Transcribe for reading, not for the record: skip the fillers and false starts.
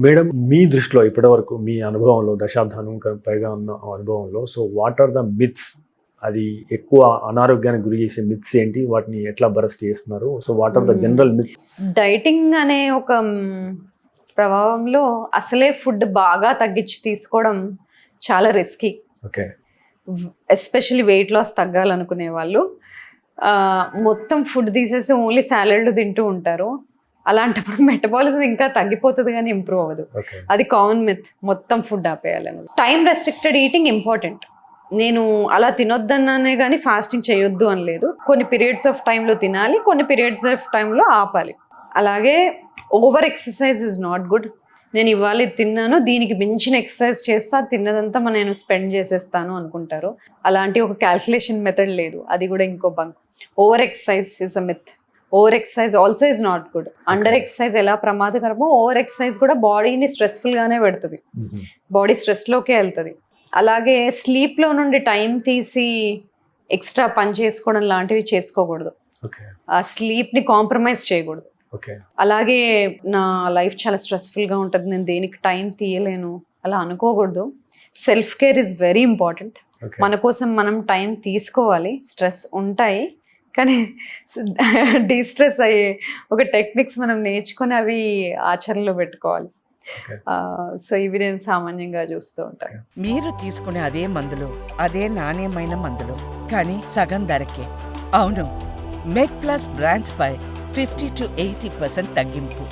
Madam, మీ దృష్టిలో ఇప్పటివరకు మీ అనుభవంలో దశాబ్దానం పైగా ఉన్న అనుభవంలో, so what are the myths? అది ఎక్కువ అనారోగ్యానికి గురి చేసే మిత్స్ ఏంటి? వాటిని ఎట్లా బరస్ట్ చేస్తున్నారు? So what are the general myths? Dieting అనే ఒక ప్రభావంలో అసలే ఫుడ్ బాగా తగ్గించి తీసుకోవడం చాలా risky. Okay. Especially weight loss తగ్గాలనుకునే వాళ్ళు మొత్తం ఫుడ్ తీసేసి ఓన్లీ సాలడ్లు తింటూ ఉంటారు. అలాంటప్పుడు మెటబాలిజం ఇంకా తగ్గిపోతుంది కానీ ఇంప్రూవ్ అవ్వదు. అది కామన్ మిత్, మొత్తం ఫుడ్ ఆపేయాలని. Time restricted eating important. నేను అలా తినొద్దన్నానే కానీ ఫాస్టింగ్ చేయొద్దు అని లేదు. కొన్ని పీరియడ్స్ ఆఫ్ టైంలో తినాలి, కొన్ని పీరియడ్స్ ఆఫ్ టైంలో ఆపాలి. అలాగే over exercise is not good. నేను ఇవాళ తిన్నాను, దీనికి మించిన ఎక్సర్సైజ్ చేస్తా, తిన్నదంతా నేను స్పెండ్ చేసేస్తాను అనుకుంటారు. అలాంటి ఒక క్యాల్కులేషన్ మెథడ్ లేదు, అది కూడా ఇంకో bunk. Over exercise is a myth. Over exercise also is not good. Under exercise ఎలా ప్రమాదకరమో ఓవర్ ఎక్సర్సైజ్ కూడా బాడీని స్ట్రెస్ఫుల్గానే పెడుతుంది, బాడీ స్ట్రెస్లోకే వెళ్తుంది. అలాగే స్లీప్లో నుండి టైం తీసి ఎక్స్ట్రా పని చేసుకోవడం లాంటివి చేసుకోకూడదు. ఆ స్లీప్ని కాంప్రమైజ్ చేయకూడదు. అలాగే నా లైఫ్ చాలా స్ట్రెస్ఫుల్గా ఉంటుంది, నేను దేనికి టైం తీయలేను అలా అనుకోకూడదు. Self care is very important. మన కోసం మనం టైం తీసుకోవాలి. స్ట్రెస్ ఉంటాయి కానీ డీస్ట్రెస్ అయ్యే ఒక టెక్నిక్స్ మనం నేర్చుకొని అవి ఆచరణలో పెట్టుకోవాలి. సో ఇవి నేను సామాన్యంగా చూస్తూ ఉంటాను. మీరు తీసుకునే అదే మందులు, అదే నాణ్యమైన మందులు, కానీ సగం ధరకే. అవును, మెడ్ ప్లస్ బ్రాండ్స్ పై 50 to 80% తగ్గింపు.